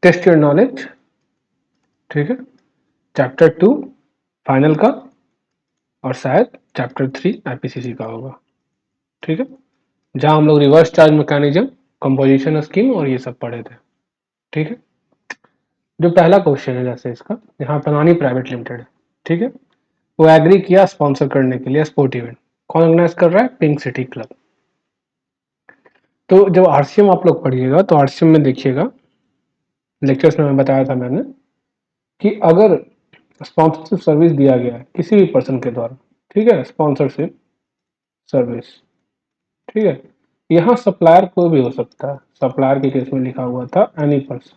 Test your knowledge, ठीक है, chapter 2 final का, और शायद चैप्टर 3 आईपीसीसी का होगा, ठीक है, जहां हम लोग reverse charge mechanism, composition scheme और ये सब पढ़े थे, ठीक है। जो पहला क्वेश्चन है जैसे इसका, यहाँ पनानी प्राइवेट लिमिटेड है, ठीक है, वो एग्री किया स्पॉन्सर करने के लिए स्पोर्ट इवेंट। कौन ऑर्गेनाइज कर रहा है? Pink city club. तो जब आरसीएम आप लोग पढ़िएगा तो आरसीएम में देखिएगा, लेक्चर्स में बताया था मैंने कि अगर स्पॉन्सरशिप सर्विस दिया गया है किसी भी पर्सन के द्वारा, ठीक है, स्पॉन्सरशिप सर्विस, ठीक है, यहाँ सप्लायर कोई भी हो सकता है। सप्लायर के केस में लिखा हुआ था एनी पर्सन,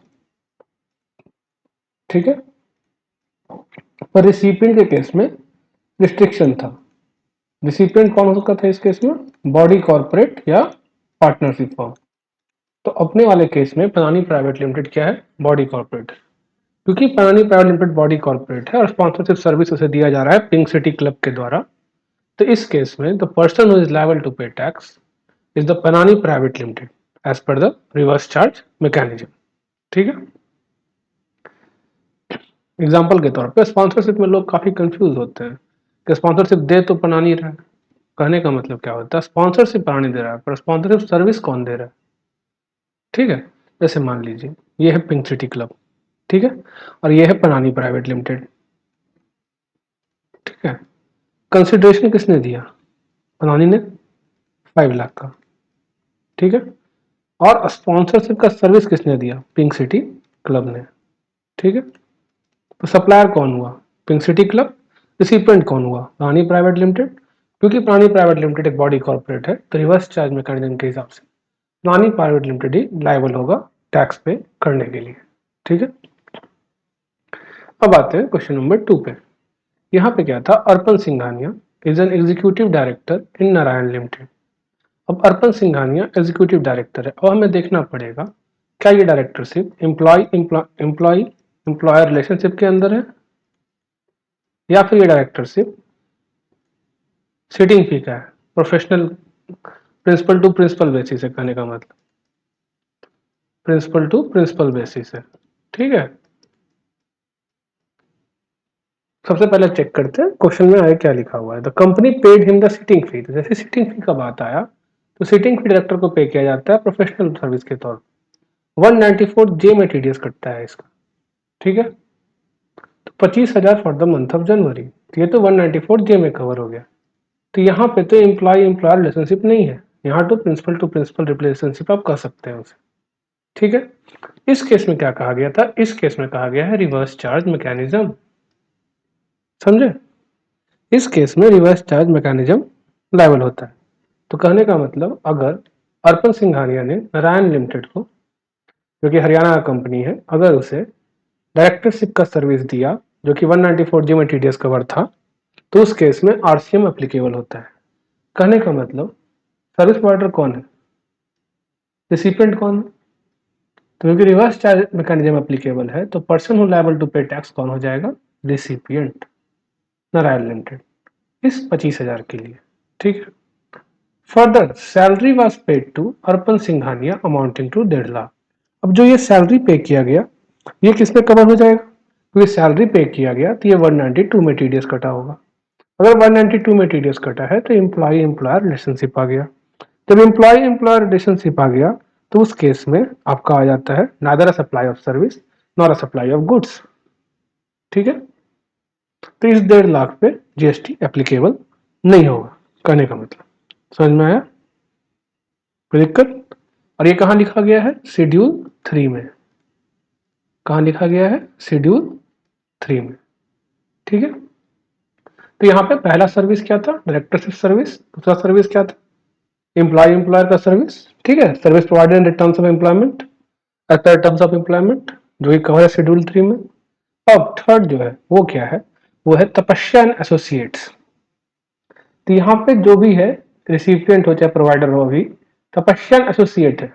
ठीक है, पर रिसिपिएंट के केस में रिस्ट्रिक्शन था। रिसिपिएंट कौन हो सकता था इस केस में? बॉडी कॉर्पोरेट या पार्टनरशिप फॉर्म। तो अपने वाले केस में पनानी प्राइवेट लिमिटेड क्या है? Body corporate. क्योंकि पनानी प्राइवेट लिमिटेड बॉडी कॉर्पोरेट है और स्पॉन्सरशिप सर्विस उसे दिया जा रहा है पिंक सिटी क्लब के द्वारा, तो इस केस में the person who is liable to pay tax is the Panani private limited as per the reverse charge mechanism, ठीक है। एग्जाम्पल के तौर पे स्पॉन्सरशिप में लोग काफी कंफ्यूज होते हैं कि स्पॉन्सरशिप दे तो पनानी रहा है। कहने का मतलब क्या होता है? स्पॉन्सरशिप पनानी दे रहा है पर स्पॉन्सरशिप सर्विस कौन दे रहा है, ठीक है। जैसे मान लीजिए ये है पिंक सिटी क्लब, ठीक है, और ये है पनानी प्राइवेट लिमिटेड, ठीक है। कंसिडरेशन किसने दिया? पनानी ने 5 लाख का, ठीक है, और स्पॉन्सरशिप का सर्विस किसने दिया? पिंक सिटी क्लब ने, ठीक है। तो सप्लायर कौन हुआ? Pink city club. रिसिपिएंट कौन हुआ? पनानी प्राइवेट लिमिटेड। क्योंकि पनानी प्राइवेट लिमिटेड एक बॉडी कॉर्पोरेट है तो रिवर्स चार्ज मैकेनिज्म के हिसाब से पनानी प्राइवेट लिमिटेड ही लायबल होगा टैक्स पे करने के लिए, ठीक है। अब आते हैं क्वेश्चन नंबर 2 पे। यहाँ पे क्या था? Arpan Singhania is an executive director in Narayan limited. अब अर्पण सिंघानिया एग्जीक्यूटिव डायरेक्टर है और हमें देखना पड़ेगा क्या ये डायरेक्टरशिप एम्प्लॉयर रिलेशनशिप के अंदर है या फिर ये डायरेक्टरशिप सिटिंग फी का है, professional principal to principal basis है। कहने का मतलब प्रिंसिपल टू प्रिंसिपल बेसिस है, ठीक है। सबसे पहले चेक करते हैं क्वेश्चन में आगे क्या लिखा हुआ है। The company paid him the sitting fee. तो जैसे सिटिंग फी का बात आया तो सिटिंग फी डायरेक्टर को पे किया जाता है प्रोफेशनल सर्विस के तौर पर। 194 जे में टीडीएस कटता है इसका, ठीक है। तो 25,000 for the month of January, तो ये तो 194 जे में कवर हो गया। तो यहाँ पे तो एम्प्लॉय एम्प्लॉयर रिलेशनशिप नहीं है, यहाँ टू प्रिंसिपल रिलेशनशिप आप कह सकते हैं उसे, ठीक है। इस केस में क्या कहा गया था? इस केस में कहा गया है रिवर्स चार्ज मैकेनिज्म, समझे। इस केस में रिवर्स चार्ज मैकेनिज्म लायबल होता है। तो कहने का मतलब अगर अर्पण सिंघानिया ने नारायण लिमिटेड को, जो कि हरियाणा का कंपनी है, अगर उसे डायरेक्टरशिप का सर्विस दिया जो कि 194 जी में टीडीएस कवर था, तो उस केस में आरसीएम एप्लीकेबल होता है। कहने का मतलब सर्विस प्रोवाइडर कौन है? रिसिपिएंट कौन है? तो क्योंकि रिवर्स चार्ज मैकेनिज्म एप्लीकेबल है तो person who liable to pay tax कौन हो जाएगा? रिसिपिएंट, नारायण लिमिटेड, इस 25,000 के लिए, ठीक है। Further salary was paid to Arpan Singhania amounting to 1.5 lakh. अब जो ये सैलरी पे किया गया ये किसमें कवर हो जाएगा? तो ये सैलरी पे किया गया तो ये 192 में टीडीएस कटा होगा। अगर 192 में टीडीएस कटा है तो एम्प्लॉय एम्प्लॉयर रिलेशनशिप आ गया। जब एम्प्लॉय एम्प्लॉयर रिलेशनशिप आ गया तो उस केस में आपका आ जाता है neither a supply of service nor a supply of goods, ठीक है। तो इस 1.5 लाख पे जीएसटी एप्लीकेबल नहीं होगा, कहने का मतलब समझ में आया? कोई दिक्कत? और ये कहाँ लिखा गया है? शेड्यूल 3 में। कहाँ लिखा गया है? शेड्यूल 3 में, ठीक है। तो यहाँ पे पहला सर्विस क्या था? Directorship service. दूसरा सर्विस क्या था? एम्प्लॉय एम्प्लॉयर का सर्विस, ठीक है, service provided in terms of employment as per terms of employment, जो कि कवर है शेड्यूल 3 में। अब थर्ड जो है वो क्या है? वो है तपस्या एंड एसोसिएट्स। तो यहाँ पे जो भी है रिसिपिएंट हो चाहे प्रोवाइडर हो, अभी तपस्या एंड एसोसिएट है,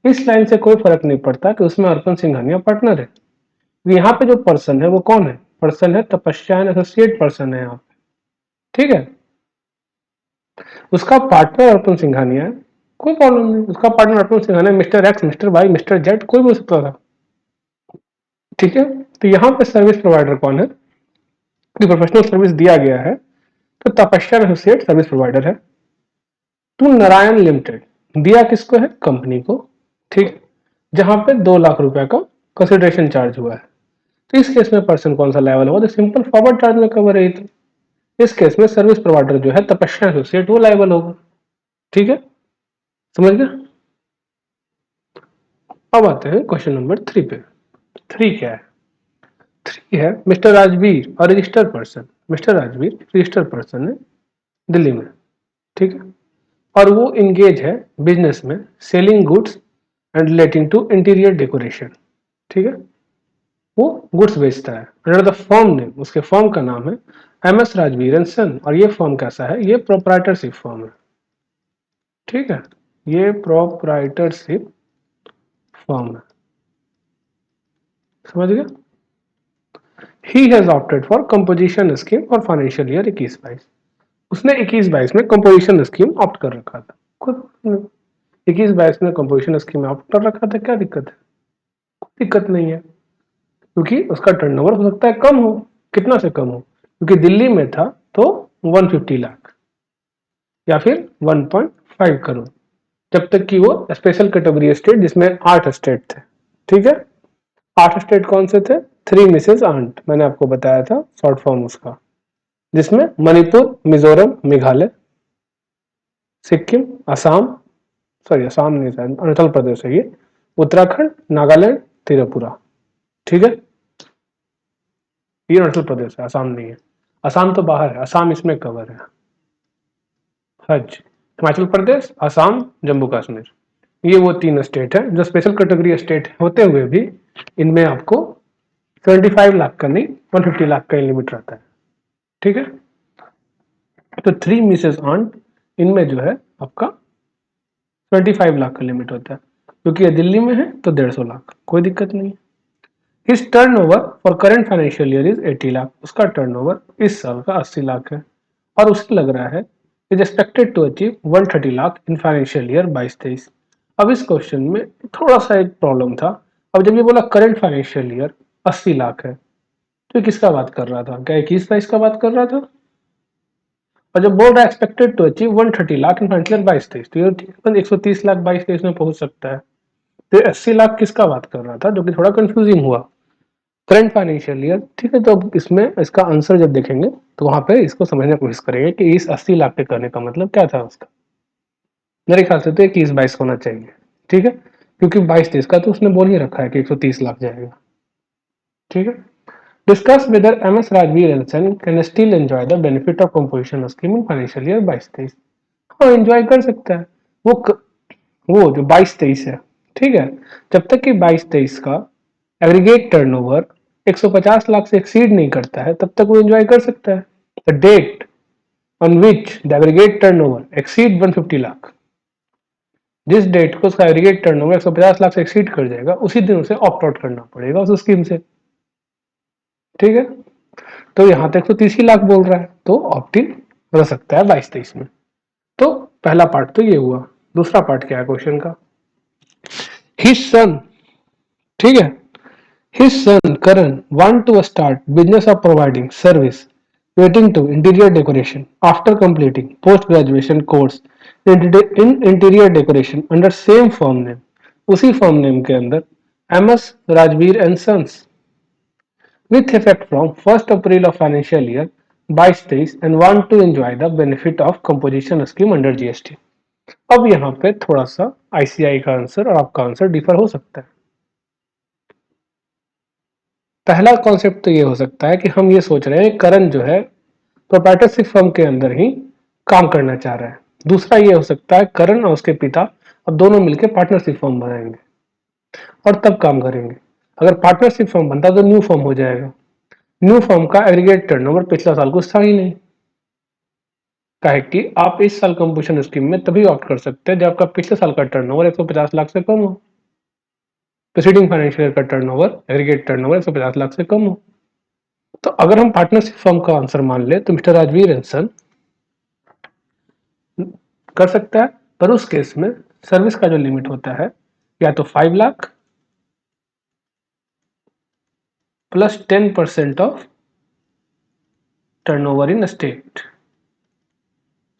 इस लाइन से कोई फर्क नहीं पड़ता कि उसमें अर्पण सिंघानिया पार्टनर है। यहाँ पे जो पर्सन है वो कौन है? पर्सन है तपस्या एंड एसोसिएट पर्सन है यहाँ पे, ठीक है। उसका पार्टनर अर्पण सिंघानिया है, कोई प्रॉब्लम नहीं। उसका partner Arpan Singhania, mister X, mister Y, mister Z, कोई भी हो सकता था, ठीक है, तो यहाँ पे सर्विस प्रोवाइडर कौन है, प्रोफेशनल सर्विस दिया गया है तो तपस्या एसोसिएट सर्विस प्रोवाइडर है। टू नारायण लिमिटेड दिया किसको है, कंपनी को, ठीक, जहां पे 2 लाख रुपए का कंसिडरेशन चार्ज हुआ है। तो इस केस में पर्सन कौन सा लायबल होगा, तो सिंपल फॉरवर्ड चार्ज में कवर है। तो इस केस में सर्विस प्रोवाइडर जो है तपस्या एसोसिएट वो लायबल होगा। ठीक है, समझ गए। अब आते हैं क्वेश्चन नंबर 3 पे। 3 क्या है, 3 है मिस्टर राजवीर और registered person. Mister Rajveer registered person है दिल्ली में, ठीक है, और वो इंगेज है बिजनेस में selling goods and relating to interior decoration. ठीक है, वो गुड्स बेचता है अंडर द फर्म नेम, उसके फर्म का नाम है एमएस राजवीर एंड सन। और ये फर्म कैसा है, ये प्रोप्राइटरशिप फर्म है। ठीक है, ये प्रोप्राइटरशिप फर्म है, समझ गया। He has opted for composition scheme for financial year 21-22। उसने 21-22 में कंपोजिशन स्कीम ऑप्ट कर रखा था खुद। 21-22 में कंपोजिशन स्कीम ऑप्ट कर रखा था, क्या दिक्कत है, कोई दिक्कत नहीं है, क्योंकि उसका टर्नओवर हो सकता है कम हो। कितना से कम हो, क्योंकि दिल्ली में था तो 150 लाख या फिर 1.5 करोड़, जब तक कि वो स्पेशल कैटेगरी स्टेट जिसमें 8 स्टेट थे। ठीक है, 8 स्टेट कौन से थे, 3 मिसेज आंट, मैंने आपको बताया था शॉर्ट फॉर्म उसका, जिसमें मणिपुर, मिजोरम, मेघालय, सिक्किम, असम, सॉरी असम नहीं था, अरुणाचल प्रदेश है ये, उत्तराखंड, नागालैंड, त्रिपुरा। ठीक है, ये अरुणाचल प्रदेश है, असम नहीं है। असम तो बाहर है, असम इसमें कवर है। हज, हिमाचल प्रदेश, असम, जम्मू कश्मीर, ये वो 3 स्टेट है जो स्पेशल कैटेगरी स्टेट होते हुए भी इनमें आपको 75 लाख का नहीं 150 लाख का लिमिट रहता है। ठीक है, तो 3 मिसेस आंट, इनमें जो है आपका 25 लाख का लिमिट होता है, क्योंकि ये दिल्ली में है तो 150 लाख, कोई दिक्कत नहीं है। His turnover for current financial year is 80 lakh, उसका टर्नओवर इस साल का 80 लाख है, और उसे लग रहा है is expected to achieve 130 lakh in financial year 22-23। अब इस क्वेश्चन में थोड़ा सा एक प्रॉब्लम था। अब जब ये बोला करंट फाइनेंशियल ईयर 80 लाख है, तो ये किसका बात कर रहा था, क्या 21-22 का बात कर रहा था। और जब बोल रहा है expected to achieve 130 lakh in financial year 22-23, तो ये 130 लाख 22-23 में पहुंच सकता है। तो 80 लाख किसका बात कर रहा था, जो कि थोड़ा कंफ्यूजिंग हुआ। करंट फाइनेंशियल ईयर, ठीक है, तो अब इसमें इसका आंसर जब देखेंगे तो वहां पे इसको समझने की कोशिश करेंगे कि इस 80 लाख के करने का मतलब क्या था उसका। मेरे ख्याल से तो 21-22 होना चाहिए। ठीक है, क्योंकि 22-23 का तो उसने बोल ही रखा है कि 130 लाख जाएगा। ठीक है, discuss whether MS Rajveer and son can still enjoy the benefit of composition scheme in financial year 22-23। हाँ, एंजॉय कर सकता है वो जो 22-23 है। ठीक है, जब तक कि 22-23 का एग्रीगेट टर्नओवर 150 लाख से एक्सीड नहीं करता है, तब तक वो एंजॉय कर सकता है। The date on which the aggregate turnover exceed 150 lakh, जिस डेट को उसका एग्रीगेट टर्नओवर 150 लाख से एक्सीड कर जाएगा, उसी दिन उसे ऑप्ट आउट करना पड़ेगा उस स्कीम से। ठीक है, तो यहां तक तो 30 ही लाख बोल रहा है, तो ऑप्ट इन रह सकता है 22-23 में। तो पहला पार्ट तो ये हुआ। दूसरा पार्ट क्या है क्वेश्चन का, हिज सन, ठीक है, his son Karan want to start business of providing service relating to interior decoration after completing post-graduation course in interior decoration under same firm name, उसी firm name के अंदर MS Rajveer and Sons with effect from 1st April of financial year 22-23 and want to enjoy the benefit of composition scheme under GST। अब यहाँ पे थोड़ा सा ICI का answer और आपका आंसर डिफर हो सकता है। पहला कॉन्सेप्ट तो ये हो सकता है कि हम ये सोच रहे हैं करण जो है प्रोप्राइटरशिप फर्म के अंदर ही काम करना चाह रहा है। दूसरा ये हो सकता है करण और उसके पिता अब दोनों मिलकर पार्टनरशिप फर्म बनाएंगे और तब काम करेंगे। अगर पार्टनरशिप फर्म बनता तो न्यू फर्म हो जाएगा। न्यू फर्म का एग्रीगेट टर्नओवर पिछला साल कुछ था ही नहीं, काहे कि आप इस साल कंपोजिशन स्कीम में तभी ऑप्ट कर सकते हैं जब आपका पिछले साल का टर्नओवर 150 लाख से कम हो। प्रीसीडिंग फाइनेंशियल ईयर का टर्नओवर एग्रीगेट टर्नओवर 150 लाख से कम हो। तो अगर हम पार्टनरशिप फर्म का आंसर मान ले तो मिस्टर राजवीर एंड सन कर सकता है, पर उस केस में सर्विस का जो लिमिट होता है या तो 5 lakh plus 10% of turnover in state,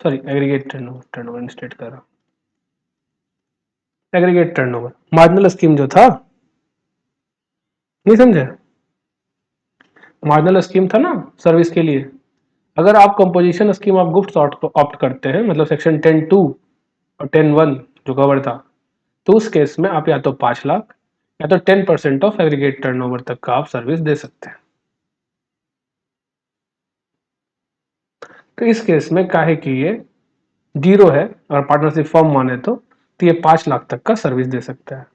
sorry aggregate turnover in state कर रहा, एग्रीगेट टर्नओवर। मार्जिनल स्कीम जो था, नहीं समझे, मार्जिनल स्कीम था ना सर्विस के लिए, अगर आप composition scheme of goods opt करते हैं, मतलब सेक्शन 10(2) और 10(1) जो कवर था, तो उस केस में आप या तो 5 लाख या तो 10% ऑफ एग्रीगेट टर्नओवर तक का आप सर्विस दे सकते हैं। तो इस केस में काहे कि ये जीरो है और पार्टनरशिप फॉर्म माने तो ये 5 लाख तक का सर्विस दे सकता है।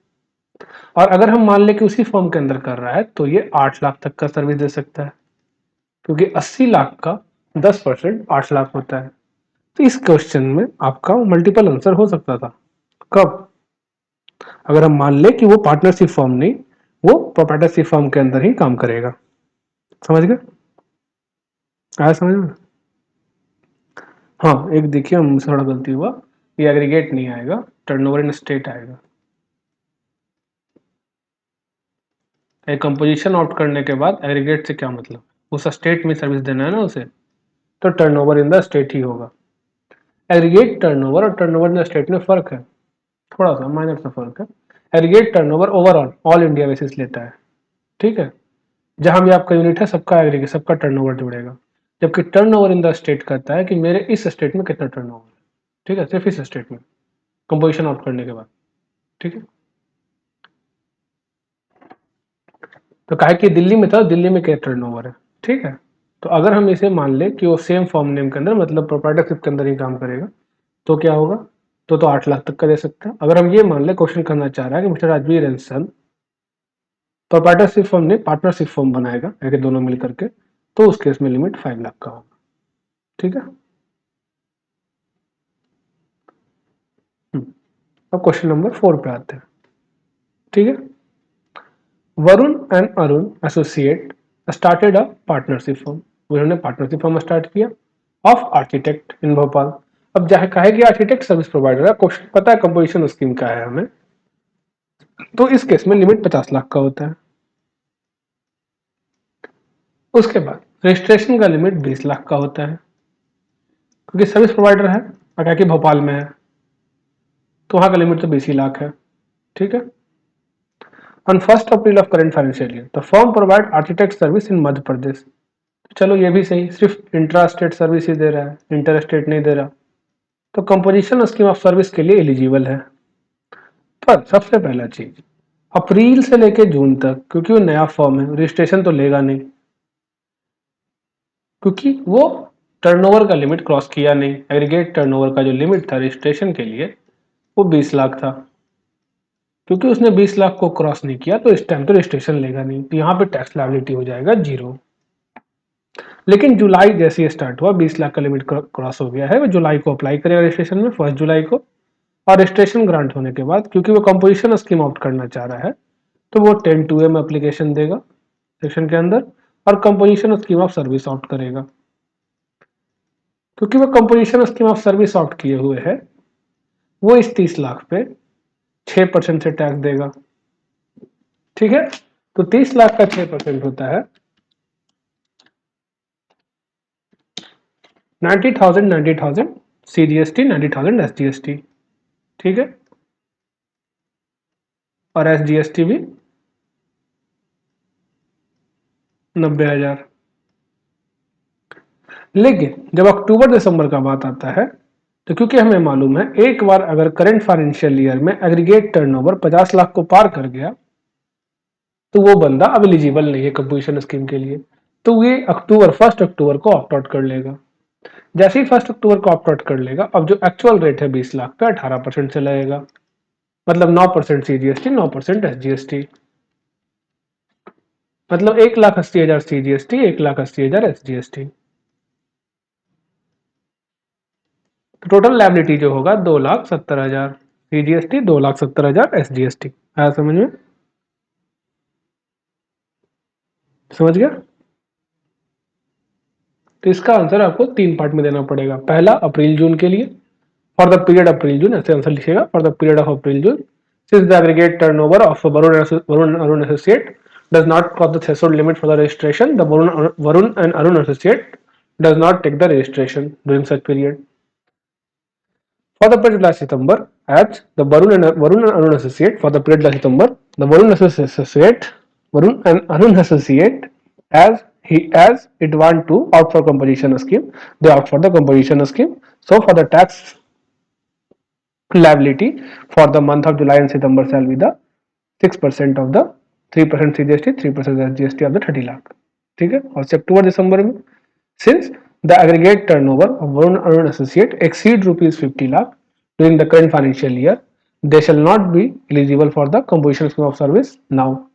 और अगर हम मान लें कि उसी फॉर्म के अंदर कर रहा है तो ये 8 लाख तक का सर्विस दे सकता है, क्योंकि 80 लाख का 10% 8 लाख होता है। तो इस क्वेश्चन में आपका मल्टीपल आंसर हो सकता था। कब? अगर हम मान लें कि वो पार्टनरशिप फॉर्म नहीं, वो प्रोप्राइटरशिप फॉर्म के अंदर ही काम करेगा। समझ गए? आया समझ में? हाँ, एक देखिए हमसे थोड़ा गलती हुआ, ये एग्रीगेट नहीं आएगा, टर्नओवर इन स्टेट आएगा। एक कंपोजिशन ऑप्ट करने के बाद एग्रीगेट से क्या मतलब, उस स्टेट में सर्विस देना है ना उसे, तो टर्नओवर इन द स्टेट ही होगा। एग्रीगेट टर्नओवर और टर्नओवर इन द स्टेट में फर्क है, थोड़ा सा माइनर सा फर्क है। Aggregate turnover overall all India basis लेता है, ठीक है, जहां भी आपका यूनिट है सबका एग्रीगेट सबका टर्नओवर जुड़ेगा। जबकि टर्नओवर इन द स्टेट कहता है कि मेरे इस स्टेट में कितना टर्नओवर है, ठीक है, सिर्फ इस स्टेट में कंपोजिशन ऑप्ट करने के बाद, ठीक है। तो कहा कि दिल्ली में था, दिल्ली में क्या टर्नओवर है, ठीक है। तो अगर हम इसे मान ले कि वो सेम फॉर्म नेम के अंदर मतलब प्रोप्राइटरशिप के अंदर ही काम करेगा, तो क्या होगा, तो 8 लाख तक का दे सकता है। अगर हम ये मान ले क्वेश्चन करना चाह रहा है कि mister Rajveer and son proprietorship firm ने पार्टनरशिप फॉर्म बनाएगा, अगर दोनों मिल करके, तो उस केस में लिमिट 5 लाख का होगा, ठीक है। अब क्वेश्चन नंबर 4 पे आते हैं, ठीक है। Varun and Arun associate started a partnership firm, उन्होंने पार्टनरशिप फर्म स्टार्ट किया ऑफ आर्किटेक्ट इन भोपाल। अब जहां कहे कि आर्किटेक्ट सर्विस प्रोवाइडर है, क्वेश्चन पता है कंपोजिशन स्कीम का है हमें, तो इस केस में लिमिट 50 लाख का होता है। उसके बाद रजिस्ट्रेशन का लिमिट 20 लाख का होता है, क्योंकि सर्विस प्रोवाइडर है और क्या कि भोपाल में है, तो वहां का लिमिट तो 20 ही लाख है, ठीक है। On 1 April of current financial year the firm provide architect service in Madhya Pradesh. चलो ये भी सही, सिर्फ इंट्रा स्टेट सर्विस ही दे रहा है, इंटर स्टेट नहीं दे रहा, तो कंपोजिशन स्कीम ऑफ सर्विस के लिए एलिजिबल है। पर सबसे पहला चीज, अप्रैल से लेके जून तक, क्योंकि वो नया फॉर्म है, रजिस्ट्रेशन तो लेगा नहीं, क्योंकि वो टर्नओवर का लिमिट क्रॉस किया नहीं। एग्रीगेट टर्नओवर का जो लिमिट था रजिस्ट्रेशन के लिए वो 20 लाख था, क्योंकि उसने 20 लाख को क्रॉस नहीं किया तो इस टाइम तो रजिस्ट्रेशन लेगा नहीं, तो यहाँ पे टैक्स लायबिलिटी हो जाएगा 0। लेकिन जुलाई जैसे ही स्टार्ट हुआ 20 लाख का लिमिट क्रॉस हो गया है, वो जुलाई को अप्लाई करेगा रजिस्ट्रेशन में, 1 जुलाई को। और रजिस्ट्रेशन ग्रांट होने के बाद क्योंकि वो कंपोजिशन स्कीम ऑप्ट करना चाह रहा है, तो वो 10(2) में एप्लीकेशन देगा सेक्शन के अंदर और composition scheme of service opt करेगा। क्योंकि वो composition scheme of service opt किए हुए है, वो इस 30 लाख पे 6% से टैक्स देगा, ठीक है। तो 30 लाख का 6% होता है 90,000 90,000 CGST 90,000 SGST, ठीक है, और SGST भी 90,000। लेकिन जब अक्टूबर दिसंबर का बात आता है, तो क्योंकि हमें मालूम है एक बार अगर करंट फाइनेंशियल ईयर में एग्रीगेट टर्नओवर 50 लाख को पार कर गया तो वो बंदा अब एलिजिबल नहीं है कंपोजिशन स्कीम के लिए, तो ये 1 अक्टूबर को ऑप्ट आउट कर लेगा। जैसे ही 1 अक्टूबर को ऑप्ट आउट कर लेगा, अब जो एक्चुअल रेट है 20 लाख पे 18% से लगेगा, मतलब 9% CGST 9% SGST, मतलब 1,80,000 CGST 1,80,000 SGST। तो टोटल लायबिलिटी जो होगा 2,70,000 CGST 2,70,000 SGST। आया समझ में? समझ गया? तो इसका आंसर आपको 3 पार्ट में देना पड़ेगा। पहला अप्रैल जून के लिए, फॉर द पीरियड अप्रैल जून, ऐसे आंसर लिखिएगा, for the period of April June since the aggregate turnover of Varun Arun associate does not cross the threshold limit for the registration, the Varun and Arun associate does not take the registration during such period. For the period last September, as the Varun and Arun associate for the period last September, the Varun and Arun associate as it want to opt for composition scheme, they opt for the composition scheme. So for the tax liability for the month of July and September shall be the 6% of the 3% CGST, 3% SGST of the 30 lakh. ठीक है, और अक्टूबर दिसंबर में since the aggregate turnover of Varun Arun associate exceed rupees 50 lakh during the current financial year, they shall not be eligible for the composition scheme of service now.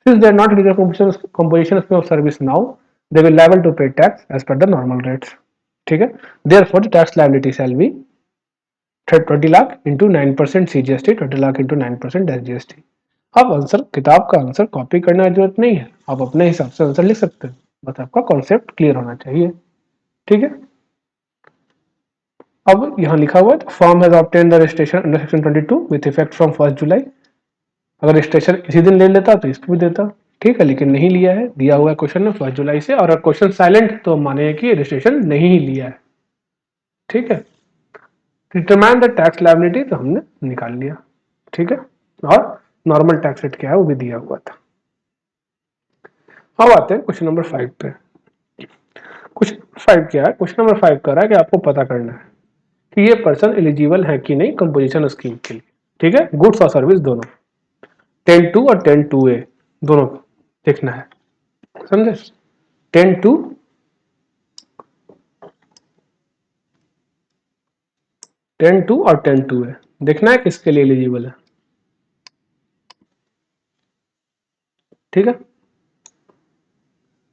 Since they are not eligible for composition scheme of service now, they will liable to pay tax as per the normal rates. ठीक है, therefore the tax liability shall be 20 lakh into 9% CGST, 20 lakh into 9% SGST. अब answer, किताब का answer copy करने की जरूरत नहीं है, आप अपने हिसाब से आंसर लिख सकते हैं, बस आपका कॉन्सेप्ट क्लियर होना चाहिए. ठीक है, अब यहां लिखा हुआ है form has obtain the registration under section 22 with effect from 1 जुलाई. अगर रजिस्ट्रेशन इसी दिन ले लेता तो इसको भी देता. ठीक है, लेकिन नहीं लिया है, दिया हुआ है क्वेश्चन में 1 जुलाई से, और अगर क्वेश्चन साइलेंट तो माने कि रजिस्ट्रेशन नहीं लिया है. ठीक है, डिटरमाइन द टैक्स लायबिलिटी तो हमने निकाल लिया. ठीक है, और नॉर्मल टैक्स रेट क्या है वो भी दिया हुआ था. अब आते हैं क्वेश्चन नंबर 5 पे. क्वेश्चन 5 क्या है? क्वेश्चन नंबर 5 कह रहा है कि आपको पता करना है कि ये पर्सन एलिजिबल है कि नहीं कंपोजिशन स्कीम के लिए. ठीक है, गुड्स और सर्विस दोनों, 10(2) और 10(2)(a) दोनों देखना है. समझे? 10(2) 10(2) और 10(2)(a देखना है किसके लिए एलिजिबल है. ठीक है,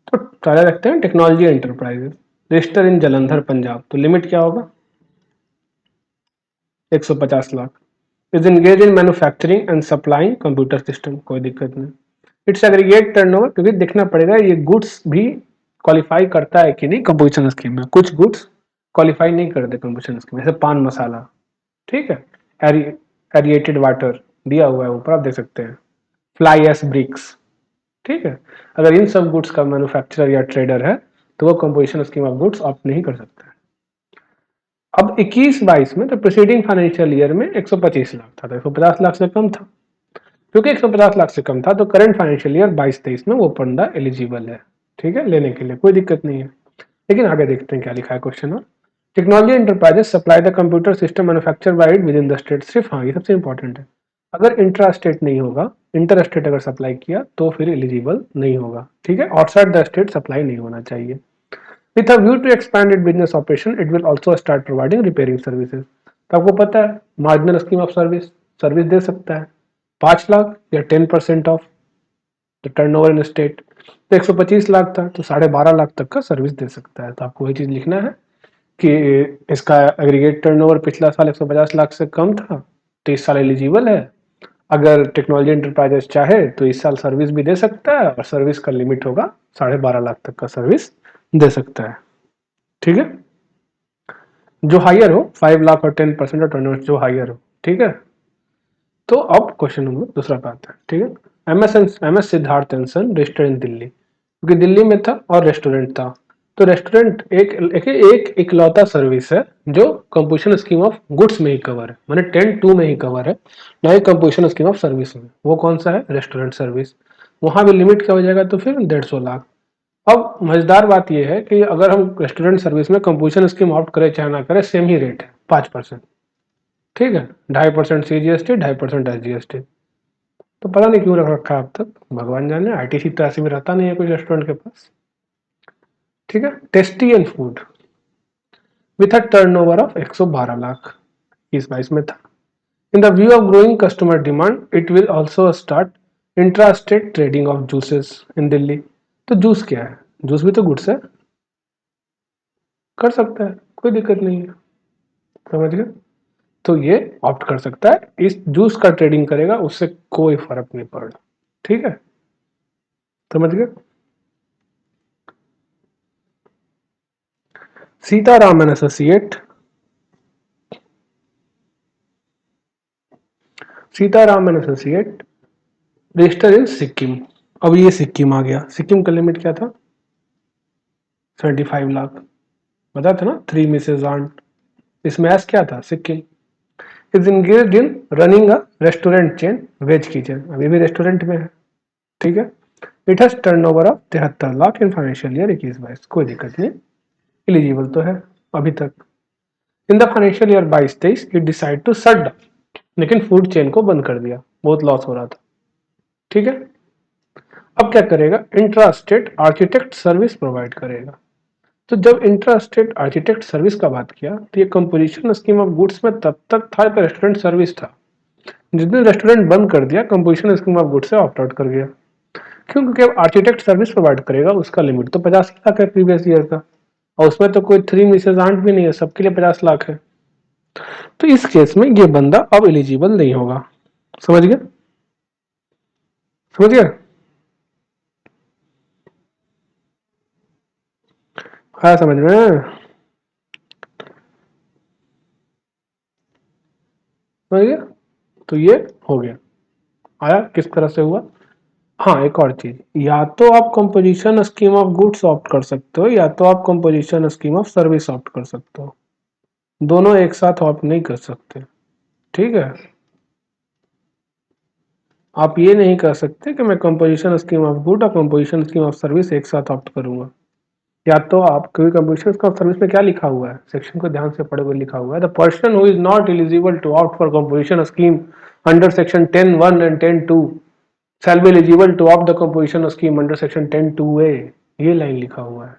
तो सारे रखते हैं. टेक्नोलॉजी एंटरप्राइजेस रजिस्टर इन जलंधर पंजाब, तो लिमिट क्या होगा? 150 lakh. Is engage in manufacturing and supplying computer system, कोई दिक्कत नहीं. इट्स एग्रीगेट टर्नओवर, क्योंकि देखना पड़ेगा ये गुड्स भी क्वालिफाई करता है कि नहीं कंपोजिशन स्कीम में. कुछ गुड्स क्वालिफाई नहीं करते कंपोजिशन स्कीम में, जैसे पान मसाला. ठीक है, एरिएटेड वाटर दिया हुआ है ऊपर, आप देख सकते हैं. Fly ash bricks. ठीक है, अगर इन सब गुड्स का मैन्युफैक्चरर या ट्रेडर है तो वो composition scheme of goods opt नहीं कर सकता है. अब 21-22 में, तो प्रीसीडिंग फाइनेंशियल ईयर में 125 लाख था, तो 150 लाख से कम था. क्योंकि 150 लाख से कम था तो करंट फाइनेंशियल ईयर 22-23 में वो बंदा एलिजिबल है. ठीक है, लेने के लिए कोई दिक्कत नहीं है. लेकिन आगे देखते हैं क्या लिखा है क्वेश्चन में. Technology enterprises supply the computer system manufacture by it within the state. सिर्फ हाँ, ये सबसे इंपॉर्टेंट है. अगर इंट्रा स्टेट नहीं होगा, इंटर स्टेट अगर सप्लाई किया तो फिर एलिजिबल नहीं होगा. ठीक है, आउटसाइड द स्टेट सप्लाई नहीं होना चाहिए. With a view to expand its business operation, it will also start providing repairing services. तो आपको पता है marginal scheme of service, service दे सकता है 5 लाख या 10% of the turnover in state. तो 125 लाख था तो 12.5 लाख तक का सर्विस दे सकता है. तो आपको वही चीज लिखना है कि इसका एग्रीगेट टर्नओवर पिछला साल 150 लाख से कम था तो इस साल एलिजिबल है. अगर टेक्नोलॉजी एंटरप्राइजेस चाहे तो इस साल सर्विस भी दे सकता है, और सर्विस का लिमिट होगा 12.5 लाख तक का सर्विस दे सकता है. ठीक है, जो हायर हो 5 लाख और 10% और 20% जो हायर हो. ठीक है, तो अब क्वेश्चन नंबर दूसरा पे आता है. ठीक है, एमएस सिद्धार्थ एंसन रेस्टोरेंट दिल्ली, क्योंकि दिल्ली में था और रेस्टोरेंट था, तो रेस्टोरेंट एक इकलौता सर्विस है जो कंपोजिशन स्कीम ऑफ गुड्स में ही कवर है, माने 10(2) में ही कवर है, ना ही कंपोजिशन स्कीम ऑफ सर्विस में. वो कौन सा है? Restaurant service. वहां भी लिमिट क्या हो जाएगा? तो फिर 150 लाख. अब मजेदार बात यह है कि अगर हम रेस्टोरेंट सर्विस में कंपोजिशन स्कीम ऑप्ट करें चाहे ना करें, सेम ही रेट है 5%. ठीक है, 2.5% CGST, 2.5% SGST. तो पता नहीं क्यों रख रखा है अब तक, भगवान जाने. ITC तो ऐसे भी रहता नहीं है कोई रेस्टोरेंट के पास. ठीक है, tasty and food with a turnover of 112 lakh 21-22 में था. In the view of growing customer demand, it will also start intra state trading of juices in Delhi. तो जूस क्या है? जूस भी तो गुड्स है, कर सकता है, कोई दिक्कत नहीं है. समझ गए? तो ये ऑप्ट कर सकता है, इस जूस का ट्रेडिंग करेगा, उससे कोई फर्क नहीं पड़ना. ठीक है, समझ गए? Sitaram and associate, Sitaram and associate register in Sikkim. अब ये सिक्किम आ गया, सिक्किम का लिमिट क्या था 75 लाख, बता था ना 3 मिसेज आंट। इसमें एस क्या था Sikkim is engaged in running a restaurant chain veg kitchen, अभी भी रेस्टोरेंट में है, ठीक है। It has turnover of 73 lakh in financial year 21-22, कोई दिक्कत नहीं, एलिजिबल तो है अभी तक। In the financial year 22-23 it decide to shut down, लेकिन फूड चेन को बंद कर दिया, बहुत लॉस हो रहा था, ठीक है। अब क्या करेगा, intra state architect service provide करेगा। तो जब इंट्रा स्टेट आर्किटेक्ट सर्विस का बात किया तो ये कंपोजिशन स्कीम ऑफ गुड्स में तब तक था तो रेस्टोरेंट सर्विस था, जिसने रेस्टोरेंट बंद कर दिया कंपोजिशन स्कीम ऑफ गुड्स से ऑप्ट आउट कर गया। क्यों, क्योंकि अब आर्किटेक्ट सर्विस प्रोवाइड करेगा, उसका लिमिट तो 50 लाख है प्रीवियस ईयर का, और उसमें तो कोई 3 मिसेज आंट भी नहीं है, सबके लिए 50 लाख है। तो इस केस में ये बंदा अब एलिजिबल नहीं होगा, समझ गया, समझ गया, हाँ समझ में, समझ गया। तो ये हो गया, आया किस तरह से हुआ। हाँ एक और चीज, या तो आप composition scheme of goods opt कर सकते हो या तो आप composition scheme of service opt कर सकते हो, दोनों एक साथ ऑप्ट नहीं कर सकते, ठीक है। आप ये नहीं कर सकते कि मैं कंपोजिशन स्कीम ऑफ गुड और कंपोजिशन स्कीम ऑफ सर्विस एक साथ ऑप्ट करूंगा। या तो आप, क्योंकि कंपोजिशन स्कीम ऑफ सर्विस में क्या लिखा हुआ है, सेक्शन को ध्यान से पढ़े हुए लिखा हुआ है, the person who is not eligible to opt for composition scheme under section 10(1) and 10(2) shall be eligible to opt the composition scheme under section 10(2)(a), ये लाइन लिखा हुआ है।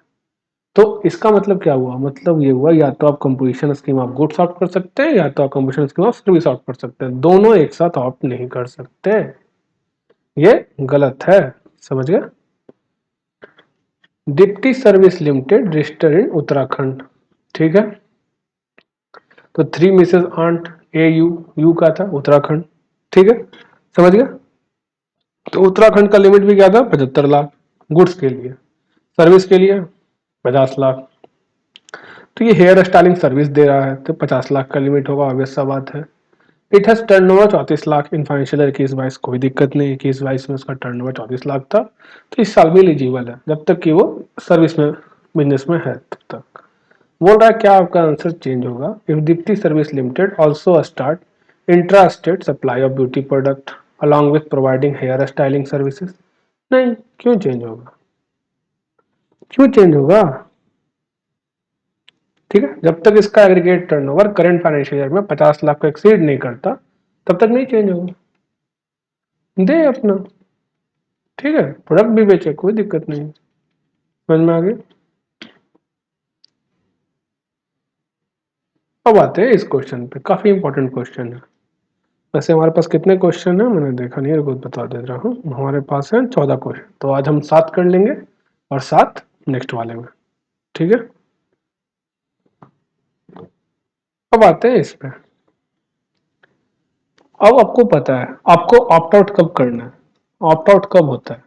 तो इसका मतलब क्या हुआ, मतलब ये हुआ या तो आप composition scheme of goods opt कर सकते हैं या तो आप composition scheme of service opt कर सकते हैं, दोनों एक साथ ऑप्ट नहीं कर सकते, ये गलत है, समझ गए। दीप्ति सर्विस लिमिटेड रजिस्टर इन उत्तराखंड, ठीक है। तो 3 मिसेज आंट ए यू का था उत्तराखंड, ठीक है, समझ गया। तो उत्तराखंड का लिमिट भी क्या था 75 लाख गुड्स के लिए, सर्विस के लिए 50 लाख। तो ये हेयर स्टाइलिंग सर्विस दे रहा है तो 50 लाख का लिमिट होगा, ऑब्वियस सा बात है। It has turnover 34 lakh in financial year 21-22, कोई दिक्कत नहीं, 21-22 में उसका टर्नओवर 34 लाख था, तो इस साल भी एलिजिबल है जब तक कि वो सर्विस में बिजनेस में है तब तक। बोल रहा है क्या आपका आंसर चेंज होगा, if Deepti service limited also start intra state supply of beauty product along with providing hair styling services. नहीं, क्यों चेंज होगा, क्यों चेंज होगा, ठीक है। जब तक इसका aggregate turnover current financial year में 50 लाख को एक्सीड नहीं करता तब तक नहीं चेंज होगा, दे अपना, ठीक है, प्रोडक्ट भी बेचे, कोई दिक्कत नहीं, समझ में आ गया। अब आते हैं इस क्वेश्चन पे, काफी इंपॉर्टेंट क्वेश्चन है। वैसे हमारे पास कितने क्वेश्चन है मैंने देखा नहीं है, कुछ बता दे रहा हूँ, हमारे पास है 14 क्वेश्चन, तो आज हम 7 कर लेंगे और 7 नेक्स्ट वाले में, ठीक है। अब आते हैं इस पे। अब आपको पता है आपको ऑप्ट आउट कब करना है, ऑप्ट आउट कब होता है,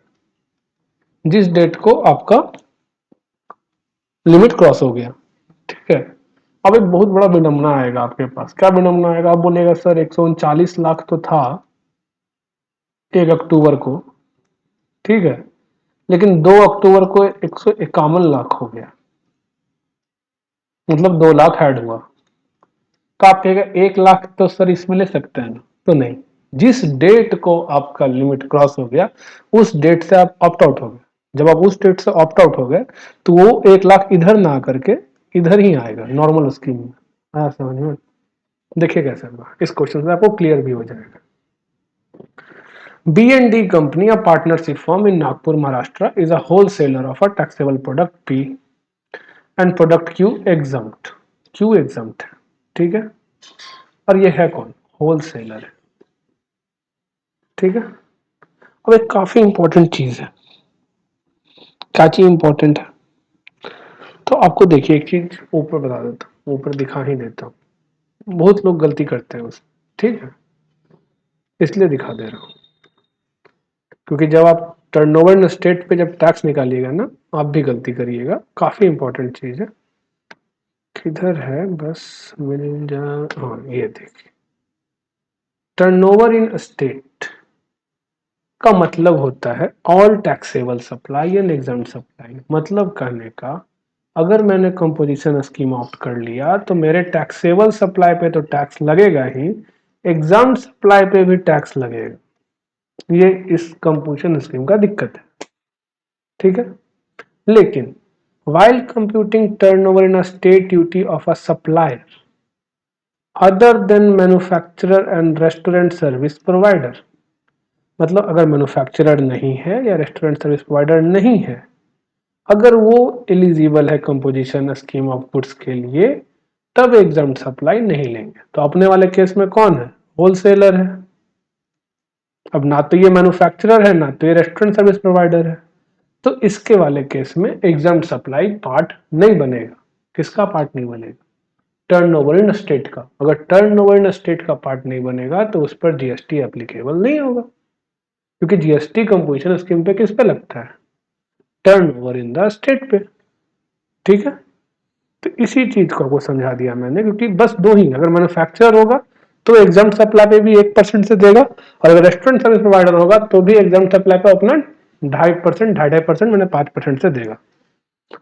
जिस डेट को आपका लिमिट क्रॉस हो गया, ठीक है। अब एक बहुत बड़ा विडंबना आएगा आपके पास, क्या विडंबना आएगा, आप बोलेगा सर 139 लाख तो था 1 अक्टूबर को, ठीक है, लेकिन 2 अक्टूबर को 151 लाख हो गया, मतलब 2 लाख ऐड हुआ। तो आप कहेगा 1 लाख तो सर इसमें ले सकते हैं ना, तो नहीं, जिस डेट को आपका लिमिट क्रॉस हो गया उस डेट से आप ऑप्ट आउट हो गए, जब आप उस डेट से ऑप्ट आउट हो गए तो वो 1 लाख इधर ना करके इधर ही आएगा नॉर्मल स्कीम में, हाँ समझ में। देखिए कैसे होगा, इस क्वेश्चन से आपको क्लियर भी हो जाएगा। B&D company, a partnership firm in Nagpur, Maharashtra, is a wholesaler of a taxable product P and product Q exempt. Q exempt है, ठीक है, और ये है कौन, होलसेलर है, ठीक है। अब एक काफी इंपॉर्टेंट चीज है, क्या चीज इंपॉर्टेंट है, तो आपको देखिए एक चीज ऊपर बता देता हूँ, ऊपर दिखा ही देता हूँ, बहुत लोग गलती करते हैं उसमें, ठीक है, इसलिए दिखा दे रहा हूँ, क्योंकि जब आप टर्नओवर स्टेट पे जब टैक्स निकालिएगा ना आप भी गलती करिएगा, काफी इंपॉर्टेंट चीज है। किधर है, बस मिल जा, हाँ ये देखिए, टर्नओवर इन स्टेट का मतलब होता है all taxable supply and exempt supply. मतलब कहने का, अगर मैंने कंपोजिशन स्कीम ऑप्ट कर लिया तो मेरे टैक्सेबल सप्लाई पे तो टैक्स लगेगा ही, एग्जम्प्ट सप्लाई पे भी टैक्स लगेगा। ये इस कंपोजिशन स्कीम का दिक्कत है, ठीक है। लेकिन while computing turnover in a state duty of a supplier other than manufacturer and restaurant service provider, मतलब अगर मैन्युफैक्चरर नहीं है या रेस्टोरेंट सर्विस प्रोवाइडर नहीं है, अगर वो एलिजिबल है कंपोजिशन स्कीम ऑफ गुड्स के लिए, तब एग्जाम सप्लाई नहीं लेंगे। तो अपने वाले केस में कौन है? होलसेलर है। अब ना तो ये मैन्युफैक्चरर है ना तो ये रेस्टोरेंट सर्विस प्रोवाइडर है, तो इसके वाले केस में एग्जाम सप्लाई पार्ट नहीं बनेगा। किसका पार्ट नहीं बनेगा? टर्नओवर इन स्टेट का। अगर टर्नओवर इन स्टेट का पार्ट नहीं बनेगा तो उस पर जीएसटी एप्लीकेबल नहीं होगा, क्योंकि जीएसटी कंपोजिशन स्कीम पे किस पे लगता है? टर्नओवर इन द स्टेट पे, ठीक है। तो इसी चीज को आपको समझा दिया मैंने, क्योंकि बस दो ही, अगर मैन्युफैक्चरर होगा तो एग्जाम सप्लाई पे भी 1% से देगा, और अगर रेस्टोरेंट सर्विस प्रोवाइडर होगा तो भी एग्जाम सप्लाई पे अपना 2.5%, 2.5% मैंने 5% से देगा।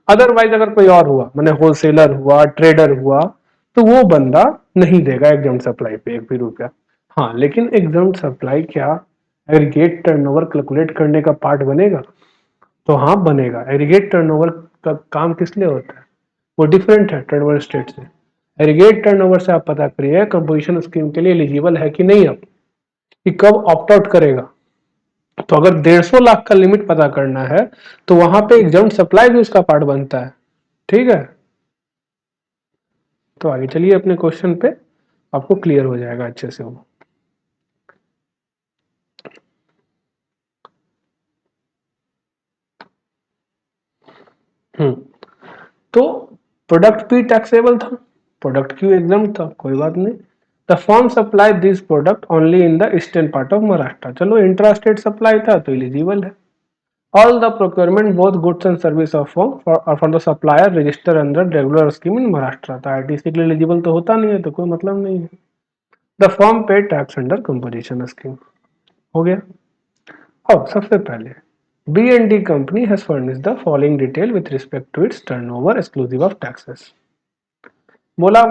अदरवाइज अगर कोई और हुआ, मैंने होलसेलर हुआ, ट्रेडर हुआ, तो वो बंदा नहीं देगा एग्जाम सप्लाई पे 1 भी रुपया। हाँ, लेकिन एग्जाम सप्लाई क्या एग्रीगेट टर्नओवर कैलकुलेट करने का पार्ट बनेगा? तो हाँ बनेगा। एग्रीगेट टर्नओवर का काम किस लिए होता है? वो डिफरेंट है टर्नओवर स्टेट से। एग्रीगेट टर्नओवर से आप पता करिए कंपोजिशन स्कीम के लिए एलिजिबल है कि नहीं, अब कि कब ऑप्ट आउट करेगा। तो अगर 150 लाख का लिमिट पता करना है तो वहां पे एग्जाम सप्लाई भी उसका पार्ट बनता है, ठीक है। तो आगे चलिए अपने क्वेश्चन पे, आपको क्लियर हो जाएगा अच्छे से वो। तो प्रोडक्ट भी टैक्सेबल था, प्रोडक्ट क्यों एग्जाम था, कोई बात नहीं। The firm supply this product only in the eastern part of Maharashtra, चलो इंट्रा स्टेट सप्लाई था तो एलिजिबल है। All the procurement both goods and service of firm for the supplier register under regular scheme in Maharashtra, तो ITC के लिए eligible तो होता नहीं है, तो कोई मतलब नहीं है। द फर्म पे टैक्स अंडर कंपोजिशन स्कीम, हो गया। अब सबसे पहले B&D company has furnished the following detail with respect to its turnover exclusive of taxes। बोला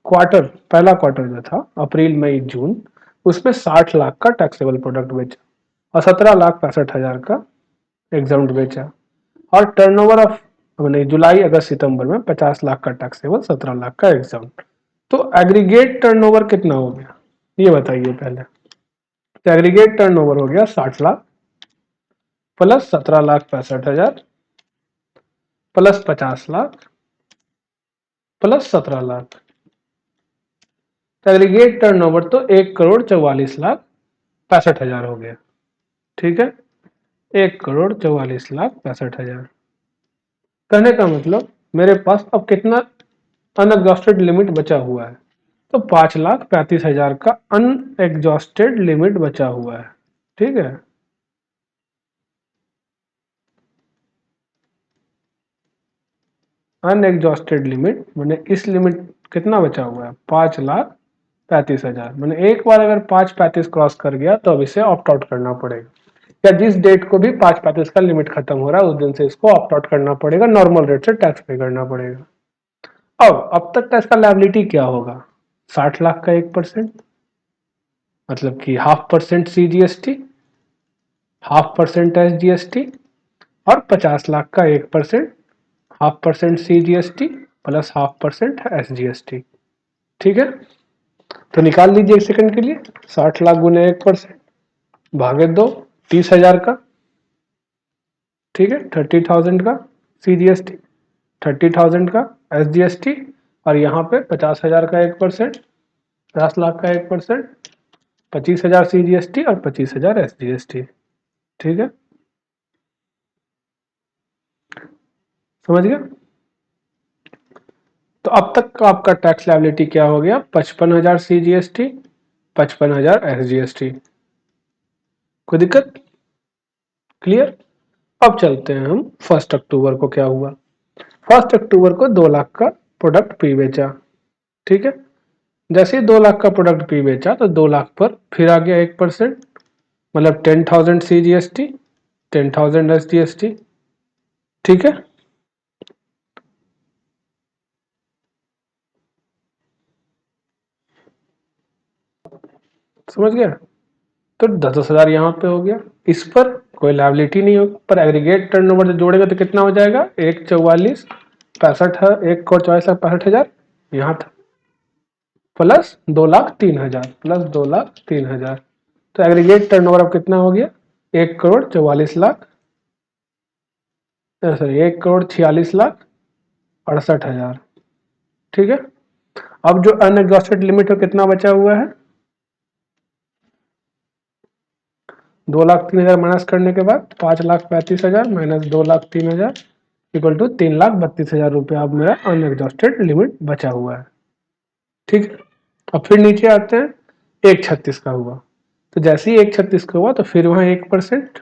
क्वार्टर, पहला क्वार्टर जो था अप्रैल मई जून, उसमें 60 लाख का टैक्सेबल प्रोडक्ट बेचा और 17,65,000 का एग्जाम्ड बेचा, और टर्नओवर ऑफ नहीं जुलाई अगस्त सितंबर में 50 लाख का टैक्सेबल, 17 लाख का एग्जाम्ड। तो एग्रीगेट टर्नओवर कितना हो गया ये बताइए पहले। तो एग्रीगेट टर्नओवर हो गया 60 lakh plus 17,65,000 plus 50 lakh plus 17 lakh, aggregate turnover तो 1,44,65,000 हो गया, ठीक है। 1,44,65,000 कहने का मतलब मेरे पास अब कितना अनएग्जॉस्टेड लिमिट बचा हुआ है? तो 5,35,000 का अनएग्जॉस्टेड लिमिट बचा हुआ है, ठीक है। अनएग्जॉस्टेड लिमिट मैंने इस लिमिट कितना बचा हुआ है? 5,35,000। मैंने एक बार अगर 5,35 क्रॉस कर गया तो अब इसे ऑप्ट आउट करना पड़ेगा, या जिस डेट को भी 5,35 का लिमिट खत्म हो रहा है उस दिन से इसको ऑप्ट आउट करना पड़ेगा, नॉर्मल रेट से टैक्स पे करना पड़ेगा। अब तक का इसका लायबिलिटी क्या होगा? 60 लाख का 1%, मतलब कि 0.5% CGST, 0.5% SGST, और 50 लाख का 1%, 0.5% CGST प्लस 0.5% SGST, ठीक है। तो निकाल लीजिए एक सेकंड के लिए, 60 लाख गुने 1% भागे 2, 30,000 का, ठीक है, 30,000 का CGST, 30,000 का SGST, और यहाँ पे 50,000 का 1%, 50 लाख का 1%, 25,000 CGST और 25,000 SGST, ठीक है। समझ गया? तो अब तक का आपका टैक्स लायबिलिटी क्या हो गया? 55,000 CGST, 55,000 SGST। कोई दिक्कत? क्लियर? अब चलते हैं हम 1 अक्टूबर को क्या हुआ। 1 अक्टूबर को 2 लाख का प्रोडक्ट पी बेचा, ठीक है। जैसे ही 2 लाख का प्रोडक्ट पी बेचा तो 2 लाख पर फिर आ गया 1%, मतलब 10,000 CGST, 10,000 SGST, ठीक है। समझ गया। तो 10,000 यहाँ पे हो गया, इस पर कोई लायबिलिटी नहीं होगी, पर एग्रीगेट टर्नओवर जो जोड़ेगा तो कितना हो जाएगा, 1,44,65,1,44,65,000 यहाँ था, प्लस 2,03,000, प्लस 2,03,000। तो एग्रीगेट टर्नओवर अब कितना हो गया, 1,44,00,000, सॉरी 1,46,68,000, ठीक है। अब जो अनएग्जॉस्टेड लिमिट है कितना बचा हुआ है, 2,03,000 माइनस करने के बाद 5,35,000 माइनस 2,03,000 इक्वल टू 3,32,000 रुपया अब मेरा अनएग्जॉस्टेड लिमिट बचा हुआ है, ठीक है। अब फिर नीचे आते हैं, 1,36 का हुआ, तो जैसे ही 1,36 का हुआ तो फिर वहां 1%,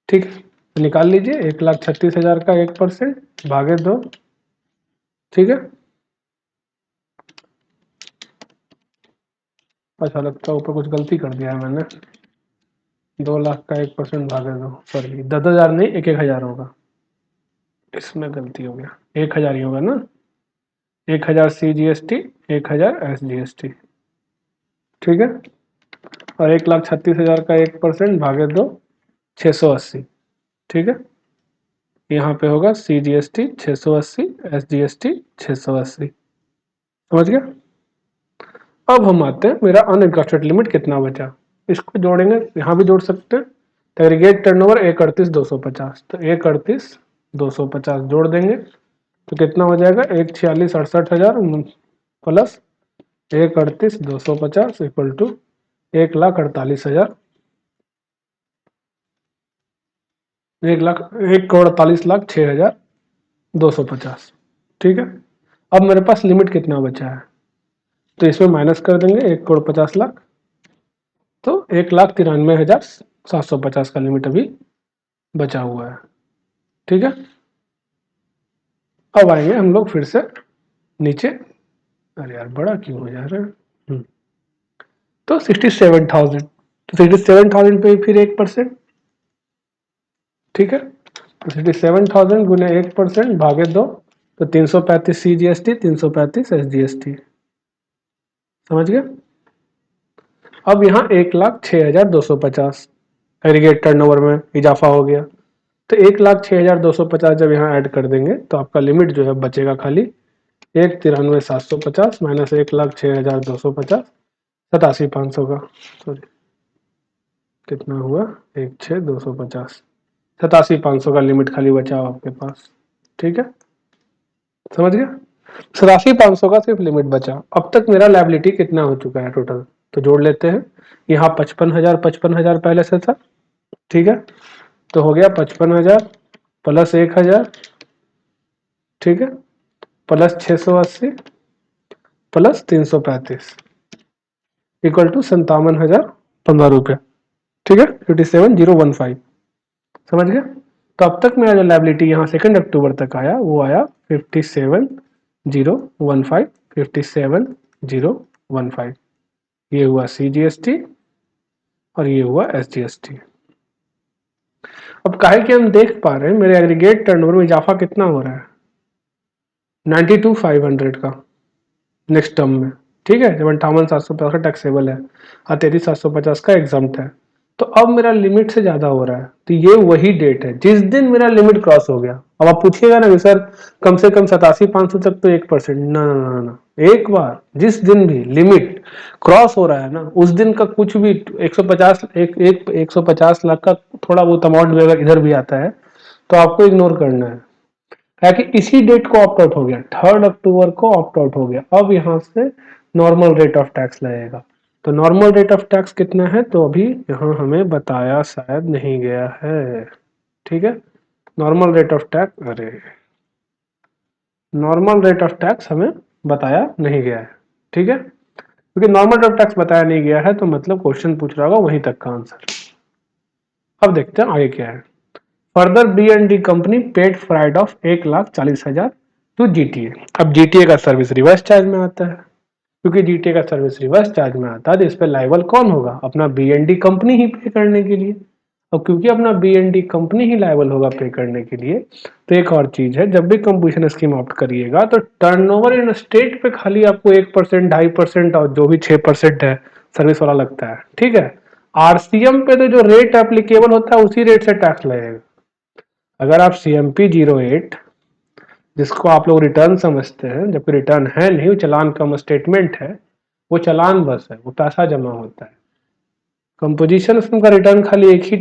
ठीक है। तो निकाल लीजिए 1,36,000 का 1% भागे 2, ठीक है। अच्छा लगता है ऊपर कुछ गलती कर दिया है मैंने, 2,00,000 का 1% भागे 2, सॉरी 10,000 नहीं 1,000 होगा, इसमें गलती हो गया, 1,000 ही होगा ना, 1,000 CGST, 1,000 SGST, ठीक है। और 1,36,000 का 1% भागे 2, 680, ठीक है। यहाँ पे होगा CGST 680, SGST 680, समझ गया। अब हम आते हैं, मेरा अनएग्जॉस्टेड लिमिट कितना बचा, इसको जोड़ेंगे, यहाँ भी जोड़ सकते हैं। तो एग्रीगेट टर्नओवर 1,38,250, तो 1,38,250 जोड़ देंगे तो कितना हो जाएगा, 1,46,68,000 प्लस 1,38,250 इक्वल टू 1,48,000, 1,48,06,250, ठीक है। अब मेरे पास लिमिट कितना बचा है, तो इसमें माइनस कर देंगे 1,50,00,000, तो 1,93,750 का लिमिट अभी बचा हुआ है, ठीक है। अब आएंगे हम लोग फिर से नीचे, अरे यार बड़ा क्यों हो जा रहा है, तो 67,000, तो 67,000 पे फिर 1%, ठीक है। तो 67,000 गुने 1% भागे 2, तो 335 CGST, 335 SGST, समझ गया। अब यहाँ 1,06,250 एग्रीगेट टर्नओवर में इजाफा हो गया, तो 1,06,250 जब यहाँ ऐड कर देंगे तो आपका लिमिट जो है बचेगा खाली 1,93,750 माइनस 1,06,250, 87,500 का, सॉरी कितना हुआ, 1,06,250, 87,500 का लिमिट खाली बचा हो आपके पास, ठीक है, समझ गया। 87,500 का सिर्फ लिमिट बचा। अब तक मेरा लायबिलिटी कितना हो चुका है टोटल, तो जोड़ लेते हैं। यहाँ 55,000, 55,000 पहले से था, ठीक है, तो हो गया 55,000 प्लस 1,000, ठीक है, प्लस 680 प्लस 335 इक्वल टू 57,015 रुपया, ठीक है, 57,015, समझ गया। तो अब तक मेरा जो लायबिलिटी यहाँ 2 अक्टूबर तक आया वो आया 57,015, 57,015, ये हुआ CGST और ये हुआ SGST। अब काहे कि हम देख पा रहे हैं मेरे एग्रीगेट टर्नओवर में इजाफा कितना हो रहा है, 92,500 का नेक्स्ट टर्म में, ठीक है, जब 58,750 टैक्सेबल है और 33,750 का एग्जाम्प्ट है, तो अब मेरा लिमिट से ज्यादा हो रहा है। तो ये वही डेट है जिस दिन मेरा लिमिट क्रॉस हो गया। अब आप पूछिएगा ना कि सर कम से कम 87,500 तक तो 1%, ना ना ना ना, एक बार जिस दिन भी लिमिट क्रॉस हो रहा है ना उस दिन का कुछ भी 150 150 लाख का थोड़ा बहुत अमाउंट भी अगर इधर भी आता है तो आपको इग्नोर करना है कि इसी डेट को ऑप्ट आउट हो गया, 3 अक्टूबर को ऑप्ट आउट हो गया। अब यहां से नॉर्मल रेट ऑफ टैक्स लगेगा, तो नॉर्मल रेट ऑफ टैक्स कितना है, तो अभी यहाँ हमें बताया शायद नहीं गया है, ठीक है। नॉर्मल रेट ऑफ टैक्स, अरे नॉर्मल रेट ऑफ टैक्स हमें बताया नहीं गया है, ठीक है, क्योंकि नॉर्मल रेट ऑफ टैक्स बताया नहीं गया है तो मतलब क्वेश्चन पूछ रहा होगा वहीं तक का आंसर। अब देखते हैं आगे क्या है। Further B&D company paid freight of 1,40,000 to GTA। अब GTA का सर्विस रिवर्स चार्ज में आता है, क्योंकि जीटीए का सर्विस रिवर्स चार्ज में आता है, तो इस पर लाइबल कौन होगा? अपना बीएनडी कंपनी ही पे करने के लिए। और क्योंकि अपना बीएनडी कंपनी ही लाइबल होगा पे करने के लिए, तो एक और चीज है, जब भी कंपोजिशन स्कीम ऑप्ट करिएगा तो टर्नओवर इन स्टेट पे खाली आपको 1%, 2.5% और जो भी 6% है सर्विस वाला लगता है, ठीक है। आरसीएम पे तो जो रेट एप्लीकेबल होता है उसी रेट से टैक्स लगेगा। अगर आप सीएमपी 08, जिसको आप लोग रिटर्न समझते हैं, जबकि रिटर्न है नहीं, वो चालान कम स्टेटमेंट है, वो चालान बस है, वो पैसा जमा होता है। कंपोजिशन स्कीम का रिटर्न खाली एक ही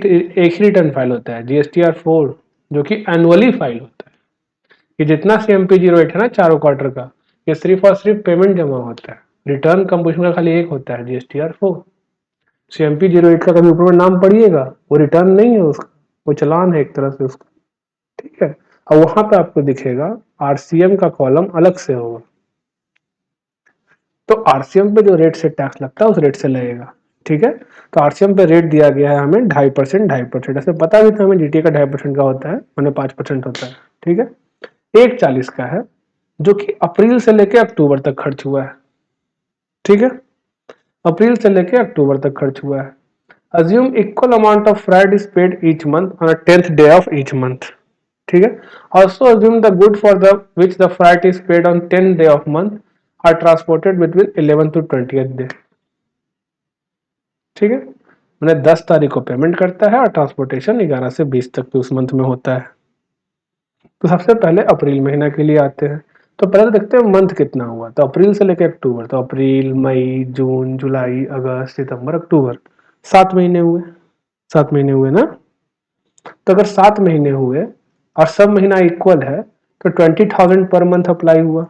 रिटर्न फाइल होता है, GSTR 4, जो कि एनुअली फाइल होता है। ये जितना CMP 08 है ना चारों क्वार्टर का, ये सिर्फ और सिर्फ पेमेंट जमा होता है। रिटर्न कंपोजिशन का खाली एक होता है, GSTR 4। CMP 08 का कभी ऊपर में नाम पढ़िएगा, वो रिटर्न नहीं है उसका, वो चालान है एक तरह से उसका, ठीक है। और वहां पे आपको दिखेगा आरसीएम का कॉलम अलग से होगा, तो आरसीएम पे जो रेट से टैक्स लगता है उस रेट से लगेगा, ठीक है। तो आरसीएम पे रेट दिया गया है हमें 2.5%, 2.5%, ऐसे पता भी था हमें जीटीए का 2.5% का होता है, मैंने 5% होता है, ठीक है। 1.40 का है, जो कि अप्रैल से लेकर अक्टूबर तक खर्च हुआ है, ठीक है। अप्रैल से लेकर अक्टूबर तक खर्च हुआ है। Assume equal amount of freight is paid each month on 10th day of each month, ठीक है। Also assume the good for the which the freight is paid on 10th day of month are transported between 11th to 20th day, ठीक है। मैंने 10 तारीख को payment करता है और ट्रांसपोर्टेशन 11 से 20 तक उस मंथ में होता है। तो सबसे पहले अप्रैल महीना के लिए आते हैं, तो पहले देखते हैं मंथ कितना हुआ। तो अप्रैल से लेकर अक्टूबर, तो अप्रैल, मई, जून, जुलाई, अगस्त, सितंबर, अक्टूबर, 7 महीने हुए। 7 महीने हुए ना। तो अगर 7 महीने हुए और सब महीना इक्वल है तो 20,000 पर मंथ अप्लाई हुआ।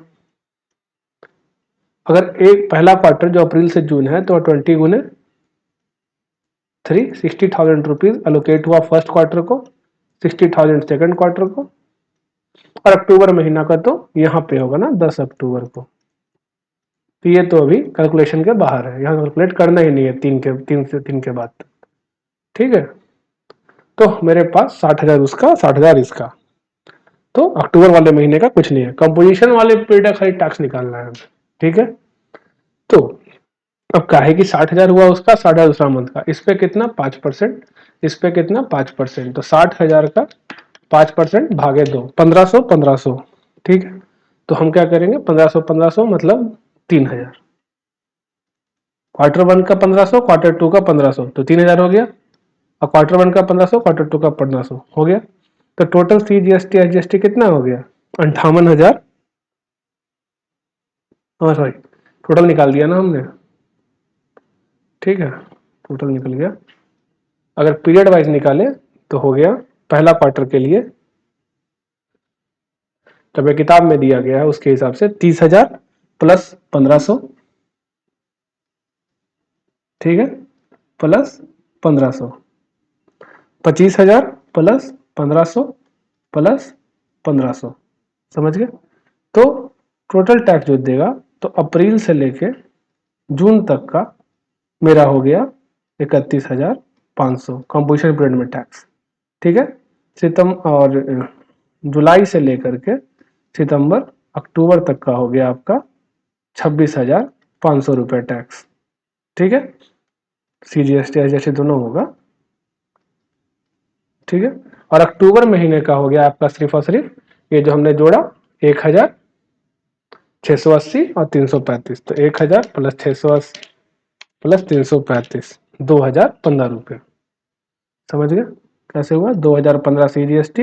अगर एक पहला क्वार्टर जो अप्रैल से जून है तो 20 × 3 60,000 रुपीज अलोकेट हुआ फर्स्ट क्वार्टर को, 60,000 सेकंड क्वार्टर को, और अक्टूबर महीना का तो यहाँ पे होगा ना 10 अक्टूबर को। तो ये तो अभी कैलकुलेशन के बाहर है, यहाँ कैलकुलेट करना ही नहीं है 3 के बाद, ठीक है। तो मेरे पास 60,000 उसका, 60,000 इसका, तो अक्टूबर वाले महीने का कुछ नहीं है। कंपोजिशन वाले पीरियड का खाली टैक्स निकालना है, ठीक है। तो अब क्या है कि 60,000 हुआ उसका, 60,000 दूसरा मंथ का, इस पे कितना 5%, इस पे कितना 5%, तो 60,000 का 5% भागे 2, 1500, 1500, ठीक है। तो हम क्या करेंगे, 1500 1500 मतलब 3,000, क्वार्टर वन का 1500, क्वार्टर टू का 1500, तो 3,000 हो गया। और क्वार्टर वन का 1500, क्वार्टर टू का 1500 हो गया। तो टोटल CGST SGST कितना हो गया, 58,000। हाँ सॉरी, टोटल निकाल दिया ना हमने, ठीक है, टोटल निकल गया। अगर पीरियड वाइज निकाले तो हो गया पहला क्वार्टर के लिए, जब ये किताब में दिया गया है उसके हिसाब से 30,000 प्लस 1500, ठीक है, प्लस 1500, 25,000 प्लस 1500 प्लस 1500, समझ गए। तो टोटल टैक्स जो देगा, तो अप्रैल से लेके जून तक का मेरा हो गया 31,500 कंपोजिशन पीरियड में टैक्स, ठीक है। सितंबर और जुलाई से लेकर के सितंबर अक्टूबर तक का हो गया आपका 26,500 रुपये टैक्स, ठीक है। CGST जैसे दोनों होगा, ठीक है। और अक्टूबर महीने का हो गया आपका सिर्फ और सिर्फ ये जो हमने जोड़ा 1,680 और 335, तो 1,000 प्लस 680 प्लस 335, 2,015 रुपये, समझ गए कैसे हुआ। 2015 CGST,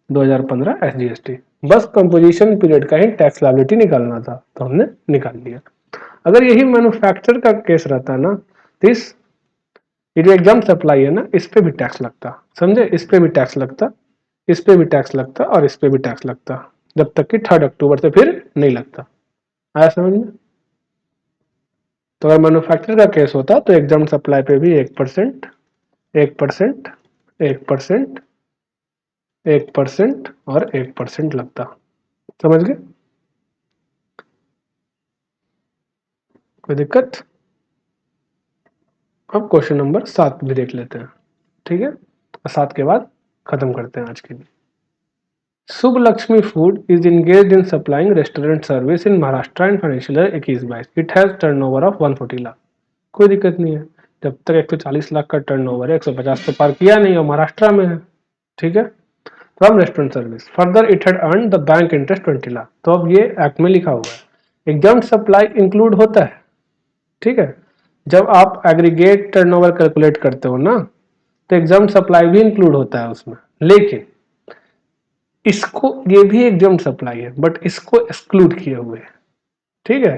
2015 SGST, बस कंपोजिशन पीरियड का ही टैक्स लायबिलिटी निकालना था, तो हमने निकाल लिया। अगर यही मैन्युफैक्चर का केस रहता ना, तो ये जो एग्जाम सप्लाई है ना, इस पे भी टैक्स लगता, समझे, इस पे भी टैक्स लगता, इस पे भी टैक्स लगता और इस पे भी टैक्स लगता, जब तक कि 3 अक्टूबर से फिर नहीं लगता। आया समझ में। तो अगर मैन्युफैक्चर का केस होता तो एग्जाम सप्लाई पे भी 1%, 1%, 1%, 1% और 1% लगता, समझ गए। कोई दिक्कत। अब क्वेश्चन नंबर 7 भी देख लेते हैं, ठीक है, 7 के बाद खत्म करते हैं आज के लिए। Shubh Lakshmi food is engaged in supplying restaurant service in Maharashtra in financial year 21-22. It has turnover of 140 lakh. कोई दिक्कत नहीं है, जब तक 140 लाख का टर्नओवर है, 150 तो पार किया नहीं और महाराष्ट्र में है, ठीक है। From restaurant service further it had earn the bank interest 20 lakh. तो अब ये एक्ट में लिखा हुआ है, एग्जाम सप्लाई इंक्लूड होता है, ठीक है। जब आप एग्रीगेट टर्नओवर कैलकुलेट करते हो ना, तो एग्जाम सप्लाई भी इंक्लूड होता है उसमें, लेकिन इसको, ये भी एग्जाम सप्लाई है बट इसको एक्सक्लूड किए हुए है, ठीक है।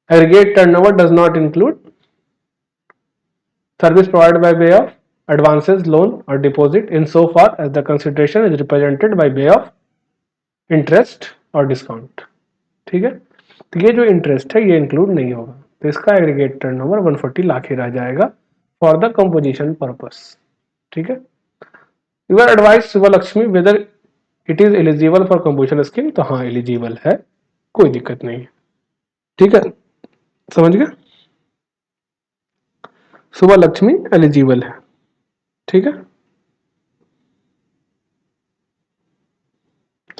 Aggregate turnover does not include service provided by way of advances, loan or deposit in so far as the consideration is represented by way of interest और discount, ठीक है। तो ये जो इंटरेस्ट है ये इंक्लूड नहीं होगा, तो इसका एग्रीगेट टर्नओवर 140 लाख ही रह जाएगा फॉर द कंपोजिशन पर्पस, ठीक है। You are advise Shubh Lakshmi whether it is eligible for composition scheme. तो हाँ एलिजिबल है, कोई दिक्कत नहीं है, ठीक है, समझ गए। शुभ लक्ष्मी एलिजिबल है, ठीक है,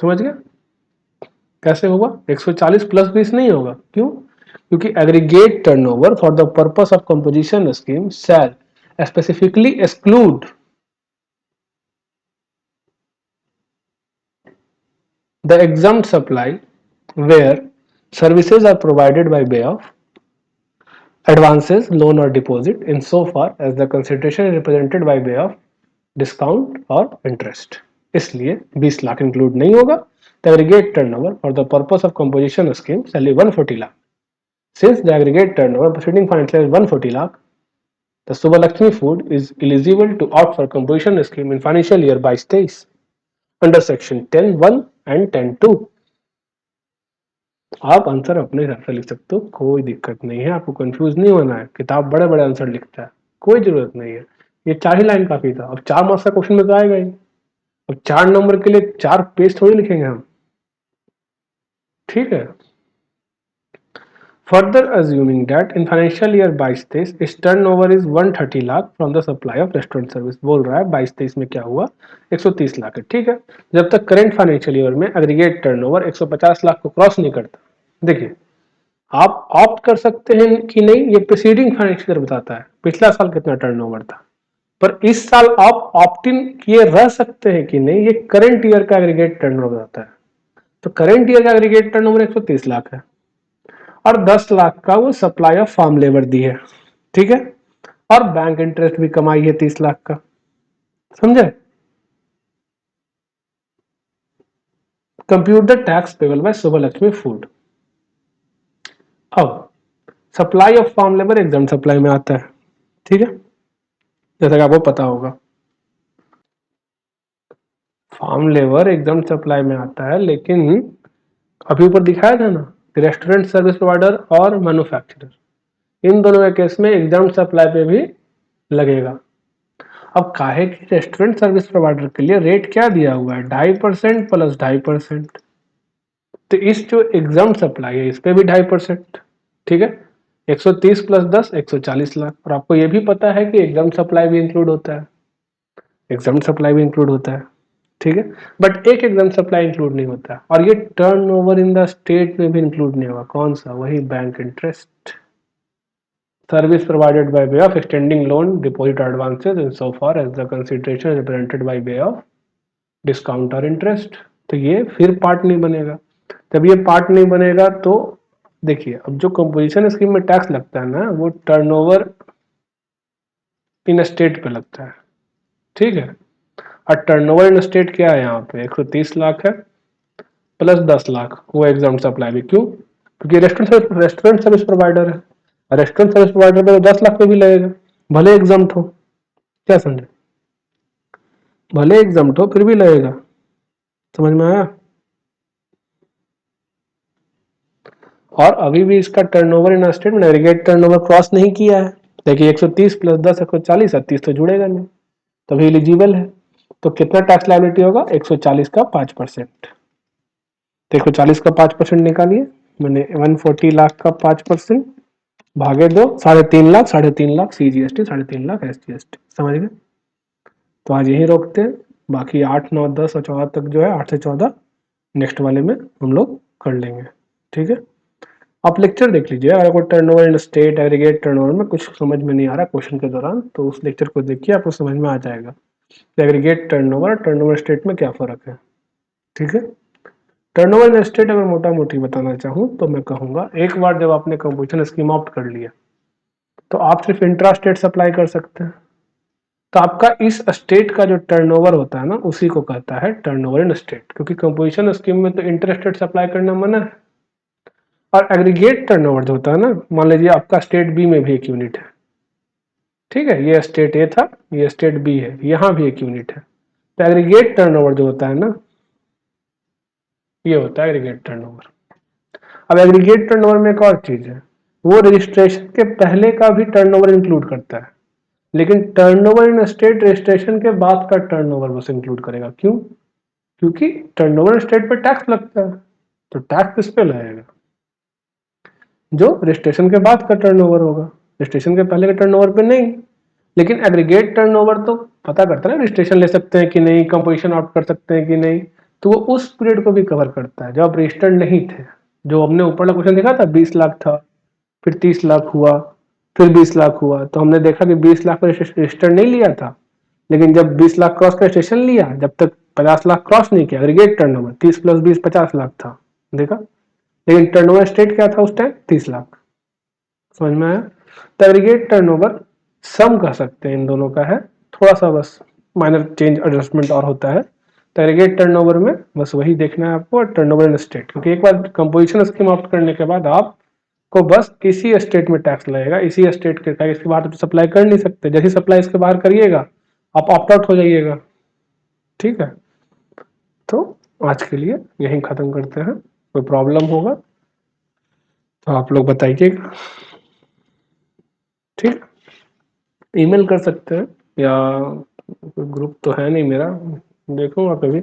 समझ गया। कैसे होगा, 140 प्लस 20 नहीं होगा, क्यों? क्योंकि aggregate turnover for the purpose of composition scheme shall specifically exclude the exempt supply where services are provided by way of advances, loan or deposit in so far as the consideration is represented by way of discount और interest। इसलिए 20 lakh include नहीं होगा। The aggregate turnover for the purpose of composition scheme shall be 140 lakh. Since the aggregate turnover preceding financial year is 140 lakh, the Subhalakshmi Food is eligible to opt for composition scheme in financial year 22-23 under section 10(1) and 10(2). आप answer अपने हिसाब से लिख सकते हो, कोई दिक्कत नहीं है, आपको कंफ्यूज नहीं होना है। किताब बड़े बड़े आंसर लिखता है, कोई जरूरत नहीं है, ये 4 ही लाइन काफी था। अब 4 मार्क्स का क्वेश्चन में तो आएगा ही, अब 4 नंबर के लिए 4 पेज थोड़ी लिखेंगे हम, ठीक है। Further assuming that in financial year 22-23 its turnover is 130 lakh from the supply of restaurant service। बोल रहा है 22-23 में क्या हुआ, 130 लाख है, ठीक है। जब तक करेंट फाइनेंशियल ईयर में एग्रीगेट टर्नओवर 150 लाख को क्रॉस नहीं करता, देखिए आप ऑप्ट कर सकते हैं कि नहीं, ये प्रीसीडिंग फाइनेंशियल ईयर बताता है पिछला साल कितना टर्नओवर था, पर इस साल आप ऑप्ट इन किए रह सकते हैं कि नहीं, ये करंट ईयर का एग्रीगेट टर्नओवर बताता है। तो करंट ईयर का एग्रीगेट टर्नओवर 130 लाख है और 10 लाख का वो सप्लाई ऑफ फार्म लेबर दी है, ठीक है, और बैंक इंटरेस्ट भी कमाई है 30 लाख का, समझे। Compute the tax payable by Shubhlakshmi food. अब supply of farm labour exempt supply में आता है, ठीक है, जैसा कि आपको पता होगा फार्म लेबर एग्जाम सप्लाई में आता है, लेकिन अभी ऊपर दिखाया था ना रेस्टोरेंट सर्विस प्रोवाइडर और मैन्युफैक्चरर, इन दोनों के केस में एग्जाम सप्लाई पे भी लगेगा। अब काहे कि रेस्टोरेंट सर्विस प्रोवाइडर के लिए रेट क्या दिया हुआ है, 2.5% प्लस 2.5%, तो इस जो एग्जाम सप्लाई है इस पे भी 2.5%, ठीक है। 130 प्लस 10 140 लाख। और आपको ये भी पता है कि एग्जाम सप्लाई भी इंक्लूड होता है, एग्जाम सप्लाई भी इंक्लूड होता है, ठीक है, बट एक एग्जाम सप्लाई इंक्लूड नहीं होता है, और ये टर्नओवर इन द स्टेट में भी इंक्लूड नहीं होगा। कौन सा, वही bank interest, service provided by way of extending loan, deposit advances and so far as the consideration is represented by way of discount or interest। तो ये फिर पार्ट नहीं बनेगा। जब ये पार्ट नहीं बनेगा तो देखिए, अब जो कंपोजिशन स्कीम में टैक्स लगता है ना, वो टर्नओवर इन स्टेट पे लगता है, ठीक है। और टर्नओवर इन स्टेट क्या है, यहाँ पे 130 लाख है प्लस 10 लाख, वो एग्जाम सप्लाई भी, क्यों? क्योंकि रेस्टोरेंट सर्विस प्रोवाइडर है, रेस्टोरेंट सर्विस प्रोवाइडर पे तो 10 लाख पे भी लगेगा, भले एग्जाम हो, क्या समझे, भले एग्जाम हो फिर भी लगेगा, समझ में आया। और अभी भी इसका टर्नओवर इन स्टेट में एग्रीगेट टर्नओवर क्रॉस नहीं किया है, देखिए 130 प्लस 10 140, 30 तो जुड़ेगा नहीं, तभी एलिजिबल है। तो कितना टैक्स लायबिलिटी होगा, 140 का 5%, तो 140 का 5% निकालिए, मैंने 140 लाख का 5% भागे 2, 3.5 लाख, 3.5 लाख CGST, 3.5 लाख SGST, समझ गए। तो आज यही रोकते हैं, बाकी 8, 9, 10 और 14 तक जो है 8 से 14 नेक्स्ट वाले में हम लोग कर लेंगे। ठीक है, आप लेक्चर देख लीजिए। अगर कोई turnover in state aggregate turnover में कुछ समझ में नहीं आ रहा क्वेश्चन के दौरान, तो उस लेक्चर को देखिए, आपको समझ में आ जाएगा एग्रीगेट टर्नओवर टर्नओवर स्टेट में क्या फ़र्क है। ठीक है, टर्नओवर इन स्टेट अगर मोटा मोटी बताना चाहूँ तो मैं कहूँगा, एक बार जब आपने कंपोजिशन स्कीम ऑप्ट कर लिया तो आप सिर्फ इंट्रा स्टेट सप्लाई कर सकते हैं। तो आपका इस स्टेट का जो टर्नओवर होता है ना, उसी को कहता है टर्नओवर इन स्टेट, क्योंकि कंपोजिशन स्कीम में तो इंटर स्टेट सप्लाई करना मना है। और एग्रीगेट टर्नओवर जो होता है ना, मान लीजिए आपका स्टेट बी में भी एक यूनिट है, ठीक है, ये स्टेट ए था, ये स्टेट बी है, यहाँ भी एक यूनिट है। तो एग्रीगेट टर्नओवर जो होता है ना, ये होता है एग्रीगेट टर्नओवर। अब एग्रीगेट टर्नओवर में एक और चीज है, वो रजिस्ट्रेशन के पहले का भी टर्नओवर इंक्लूड करता है, लेकिन टर्नओवर इन स्टेट रजिस्ट्रेशन के बाद का टर्नओवर बस इंक्लूड करेगा। क्यों? क्योंकि टर्नओवर स्टेट पे टैक्स लगता है, तो टैक्स किस पे लगेगा? जो रजिस्ट्रेशन के बाद का टर्नओवर होगा, रजिस्ट्रेशन के पहले के टर्नओवर पे नहीं। लेकिन एग्रीगेट टर्नओवर तो पता करता है ना, रजिस्ट्रेशन ले सकते हैं कि नहीं, कंपोजिशन ऑप्ट कर सकते हैं कि नहीं, तो वो उस पीरियड को भी कवर करता है जब आप रजिस्टर्ड नहीं थे। जो हमने ऊपर क्वेश्चन देखा था, 20 लाख था, फिर 30 लाख हुआ, फिर 20 लाख हुआ, तो हमने देखा कि 20 लाख पर रजिस्टर्ड नहीं लिया था, लेकिन जब 20 लाख क्रॉस का रजिस्ट्रेशन लिया, जब तक 50 लाख क्रॉस नहीं किया, एग्रीगेट टर्नओवर 30 + 20 50 लाख था, देखा। लेकिन टर्नओवर स्टेट क्या था उस टाइम? 30 लाख। समझ में आया? तो एग्रीगेट टर्नओवर सम कह सकते हैं इन दोनों का है, थोड़ा सा बस माइनर चेंज एडजस्टमेंट और होता है। तो एग्रीगेट टर्नओवर में बस वही देखना है आपको, टर्नओवर इन स्टेट, क्योंकि एक बार कंपोजिशन स्कीम ऑप्ट करने के बाद आपको बस इसी स्टेट में टैक्स लगेगा, इसी स्टेट के, इसके बाहर तो सप्लाई कर नहीं सकते। जैसे सप्लाई इसके बाहर करिएगा आप ऑप्ट आउट हो जाइएगा। ठीक है, तो आज के लिए यहीं खत्म करते हैं। कोई प्रॉब्लम होगा तो आप लोग बताइएगा। ठीक, ईमेल कर सकते हैं, या ग्रुप तो है नहीं मेरा, देखूंगा कभी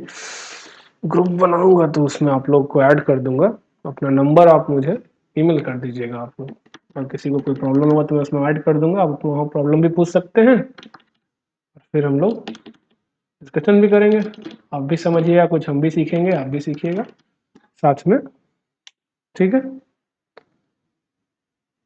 ग्रुप बनाऊंगा तो उसमें आप लोग को ऐड कर दूंगा। अपना नंबर आप मुझे ईमेल कर दीजिएगा आप लोग, और किसी को कोई प्रॉब्लम होगा तो मैं उसमें ऐड कर दूंगा। आप वहाँ प्रॉब्लम भी पूछ सकते हैं, फिर हम लोग डिस्कशन भी करेंगे। आप भी समझिएगा कुछ, हम भी सीखेंगे, आप भी सीखिएगा साथ में। ठीक है।